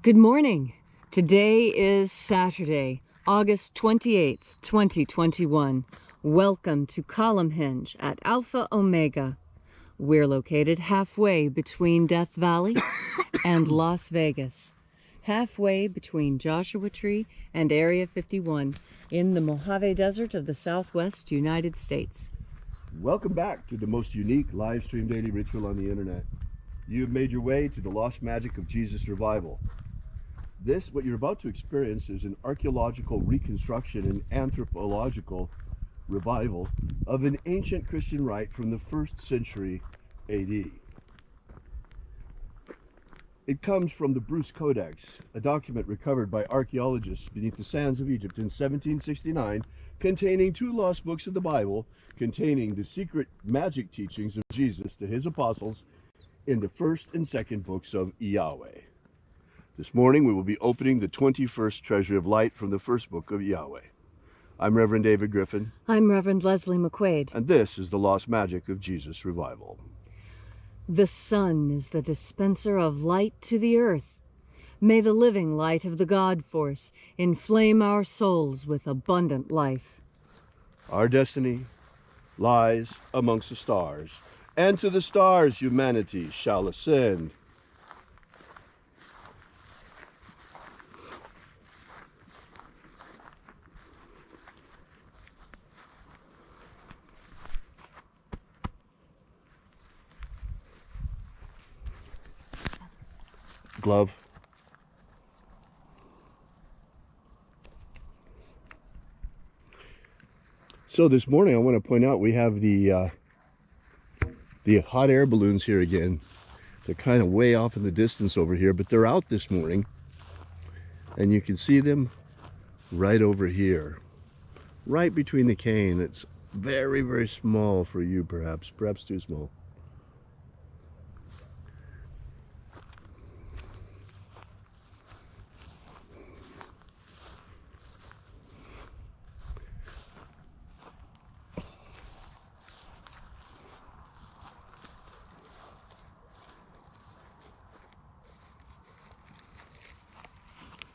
Good morning. Today is Saturday, August 28th, 2021. Welcome to Column Henge at Alpha Omega. We're located halfway between Death Valley and Las Vegas, halfway between Joshua Tree and Area 51 in the Mojave Desert of the Southwest United States. Welcome back to the most unique live stream daily ritual on the internet. You have made your way to the lost magic of Jesus revival. What you're about to experience is an archaeological reconstruction and anthropological revival of an ancient Christian rite from the 1st century AD. It comes from the Bruce Codex, a document recovered by archaeologists beneath the sands of Egypt in 1769, containing 2 lost books of the Bible, containing the secret magic teachings of Jesus to his apostles in the 1st and 2nd books of Yahweh. This morning we will be opening the 21st Treasury of Light from the 1st book of Yahweh. I'm Reverend David Griffin. I'm Reverend Leslie McQuade. And this is the lost magic of Jesus revival. The sun is the dispenser of light to the earth. May the living light of the God Force inflame our souls with abundant life. Our destiny lies amongst the stars, and to the stars humanity shall ascend. Glove. So this morning I want to point out we have the hot air balloons here again. They're kind of way off in the distance over here, but they're out this morning, and you can see them right over here, right between the cane. It's very, very small for you, perhaps too small.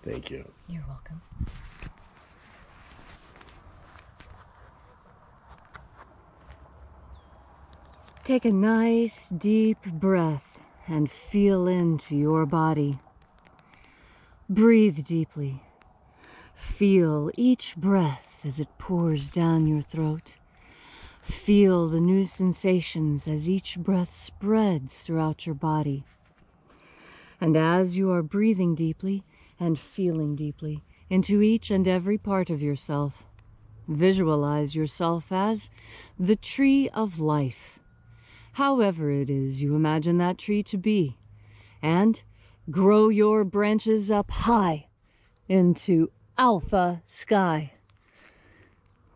Thank you. You're welcome. Take a nice deep breath and feel into your body. Breathe deeply. Feel each breath as it pours down your throat. Feel the new sensations as each breath spreads throughout your body. And as you are breathing deeply and feeling deeply into each and every part of yourself, visualize yourself as the tree of life, however it is you imagine that tree to be, and grow your branches up high into alpha sky.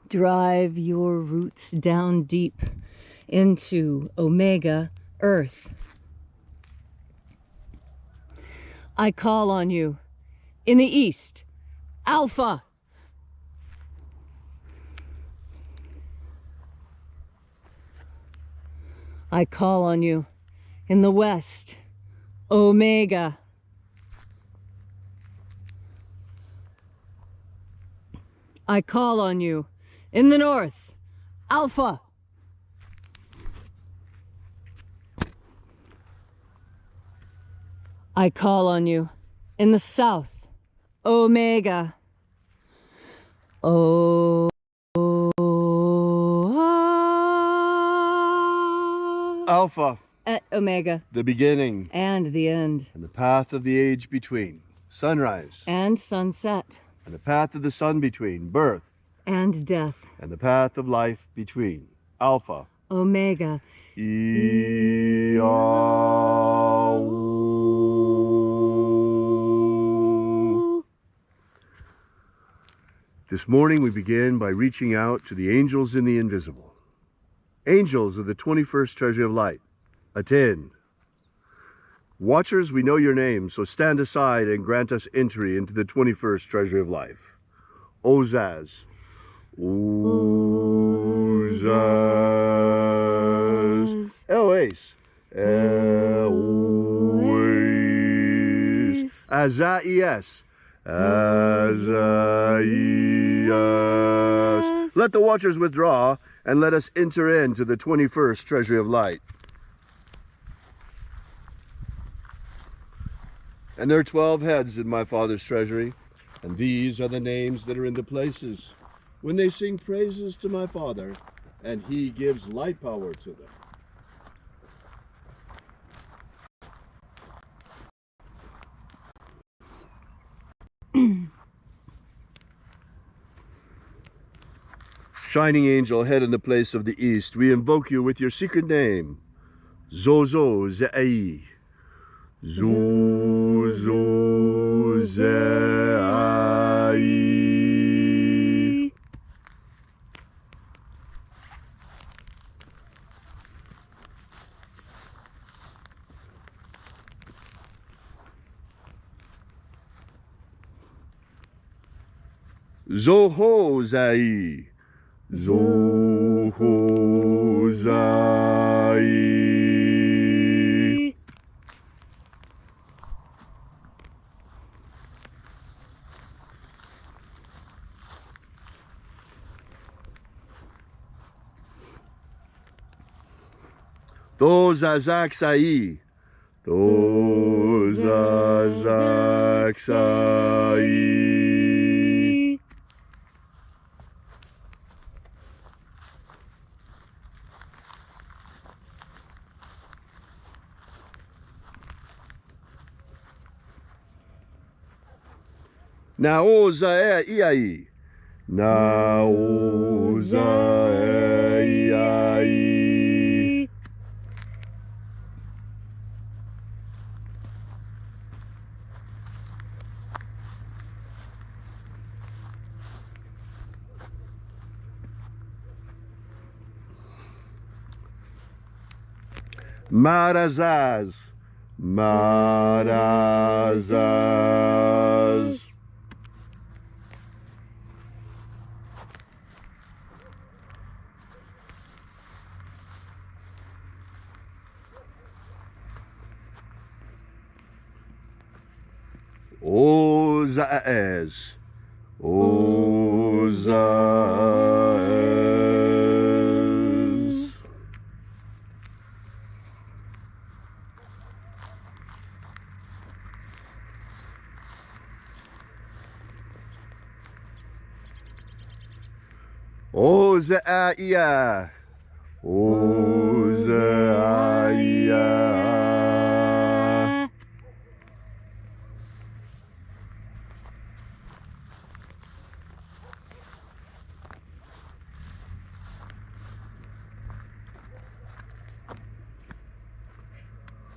Drive your roots down deep into omega earth. I call on you in the east, alpha. I call on you in the west, omega. I call on you in the north, alpha. I call on you in the south, omega. Alpha. At omega. The beginning. And the end. And the path of the age between. Sunrise. And sunset. And the path of the sun between. Birth. And death. And the path of life between. Alpha. Omega. This morning we begin by reaching out to the angels in the invisible. Angels of the 21st Treasury of Light, attend. Watchers, we know your names, so stand aside and grant us entry into the 21st Treasury of Life. Ozaz. Ozaz. Eloise. Azaias. Azaias. Let the watchers withdraw, and let us enter into the 21st treasury of light. And there are 12 heads in my Father's treasury, and these are the names that are in the places when they sing praises to my Father, and he gives light power to them. Shining angel, head in the place of the east, we invoke you with your secret name, Zozo Ze'ai. Zozo Ze'ai. Zoho Zai. Zoho Zai. Dozazak Sai. Dozazak Sai. Naoza Iai. Naoza Iai. Marazaz. Marazaz. Ozaez. Ozaez. Ozaia. Ozaia.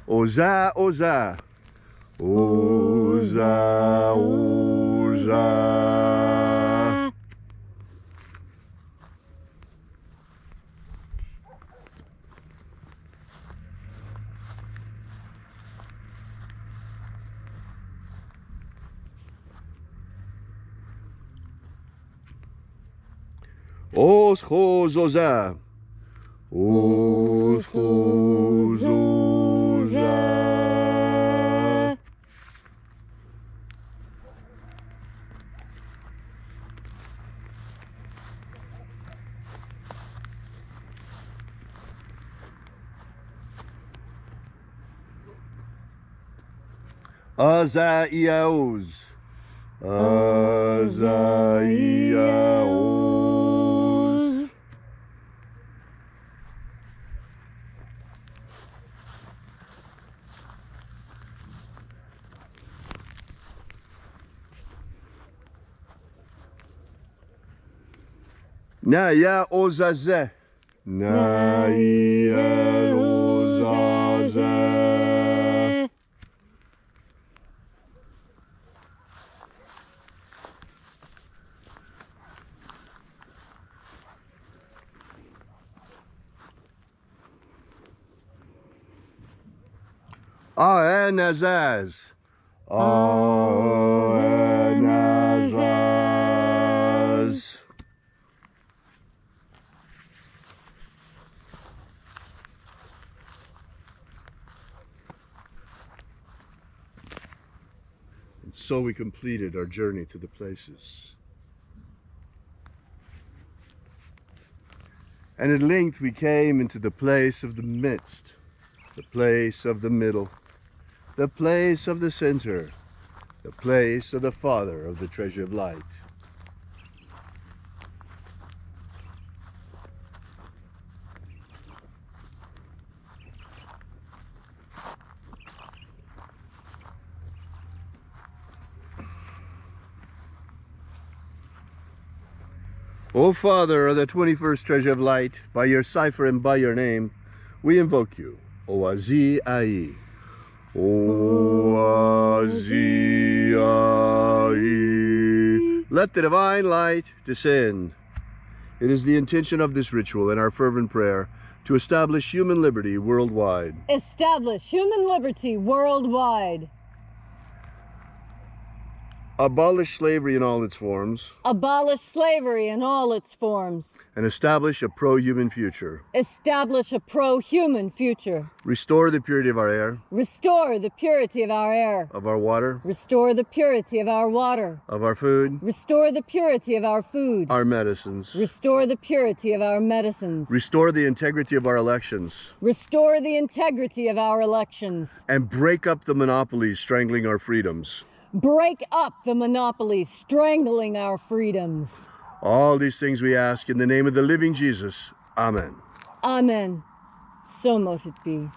Oza, Oza. Oza, Oza. Oschozoza. Oschozoza. Azaiaos. Azaiaos. Naya Ozaze. Naya Ozaze. Aenazaz. Aenazaz. So we completed our journey to the places. And at length we came into the place of the midst, the place of the middle, the place of the center, the place of the Father of the treasure of light. O Father of the 21st treasure of light, by your cipher and by your name, we invoke you. Oazi Ai. Oazi Ai. Let the divine light descend. It is the intention of this ritual and our fervent prayer to establish human liberty worldwide. Establish human liberty worldwide. Abolish slavery in all its forms. Abolish slavery in all its forms. And establish a pro-human future. Establish a pro-human future. Restore the purity of our air. Restore the purity of our air. Of our water. Restore the purity of our water. Of our food. Restore the purity of our food. Our medicines. Restore the purity of our medicines. Restore the integrity of our elections. Restore the integrity of our elections. And break up the monopolies strangling our freedoms. Break up the monopolies strangling our freedoms. All these things we ask in the name of the living Jesus. Amen. Amen. So mote it be.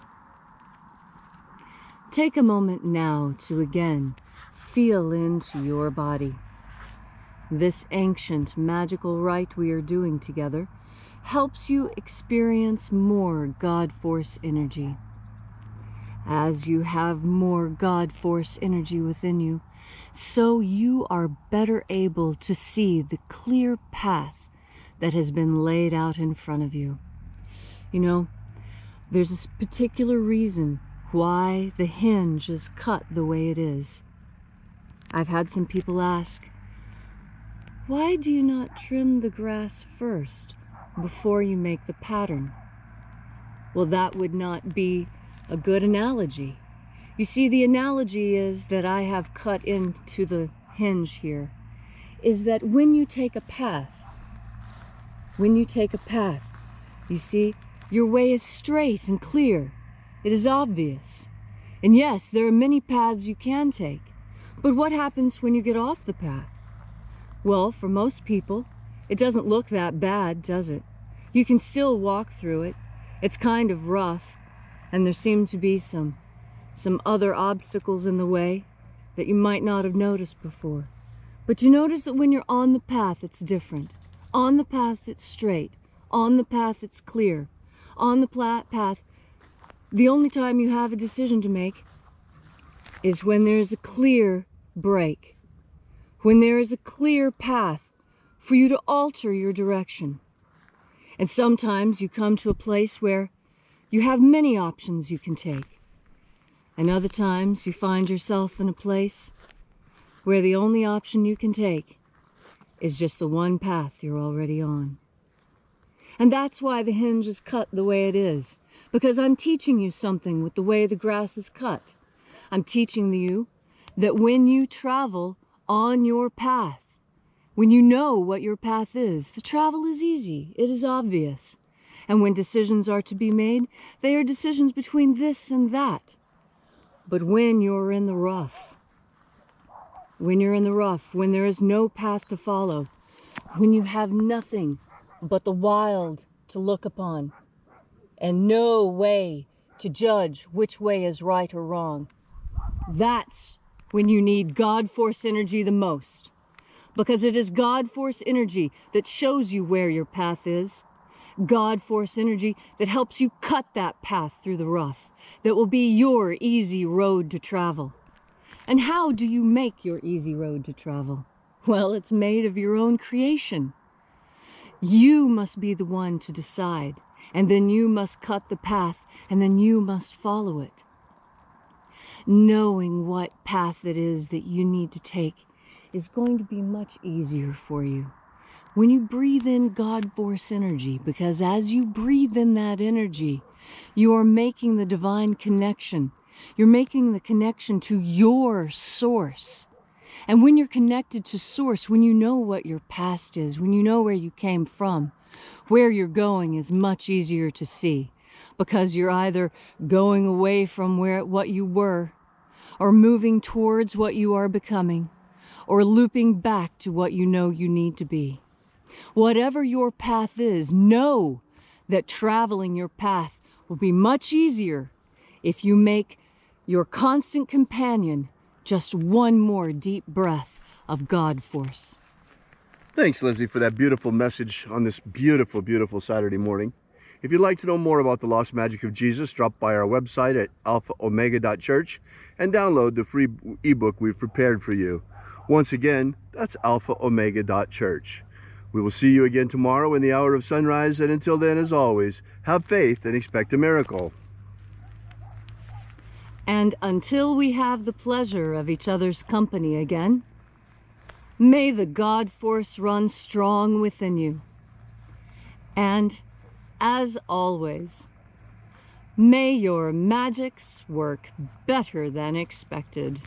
Take a moment now to again feel into your body. This ancient magical rite we are doing together helps you experience more God Force energy. As you have more God Force energy within you, so you are better able to see the clear path that has been laid out in front of you. You know, there's this particular reason why the hinge is cut the way it is. I've had some people ask, why do you not trim the grass first before you make the pattern? Well, that would not be a good analogy. You see, the analogy is that I have cut into the hinge here, is that when you take a path, you see, your way is straight and clear. It is obvious. And yes, there are many paths you can take. But what happens when you get off the path? Well, for most people, it doesn't look that bad, does it? You can still walk through it. It's kind of rough. And there seem to be some other obstacles in the way that you might not have noticed before. But you notice that when you're on the path, it's different. On the path, it's straight. On the path, it's clear. On the path, the only time you have a decision to make is when there's a clear break. When there is a clear path for you to alter your direction. And sometimes you come to a place where you have many options you can take. And other times you find yourself in a place where the only option you can take is just the one path you're already on. And that's why the hinge is cut the way it is. Because I'm teaching you something with the way the grass is cut. I'm teaching you that when you travel on your path, when you know what your path is, the travel is easy, it is obvious. And when decisions are to be made, they are decisions between this and that. But when you're in the rough, when there is no path to follow, when you have nothing but the wild to look upon, and no way to judge which way is right or wrong, that's when you need God Force energy the most. Because it is God Force energy that shows you where your path is. God Force energy that helps you cut that path through the rough, that will be your easy road to travel. And how do you make your easy road to travel? Well, it's made of your own creation. You must be the one to decide, and then you must cut the path, and then you must follow it. Knowing what path it is that you need to take is going to be much easier for you when you breathe in God Force energy, because as you breathe in that energy, you are making the divine connection. You're making the connection to your source. And when you're connected to Source, when you know what your past is, when you know where you came from, where you're going is much easier to see, because you're either going away from what you were, or moving towards what you are becoming, or looping back to what you know you need to be. Whatever your path is, know that traveling your path will be much easier if you make your constant companion just one more deep breath of God Force. Thanks, Leslie, for that beautiful message on this beautiful, beautiful Saturday morning. If you'd like to know more about the lost magic of Jesus, drop by our website at alphaomega.church and download the free ebook we've prepared for you. Once again, that's alphaomega.church. We will see you again tomorrow in the hour of sunrise, and until then, as always, have faith and expect a miracle. And until we have the pleasure of each other's company again, may the God Force run strong within you. And, as always, may your magics work better than expected.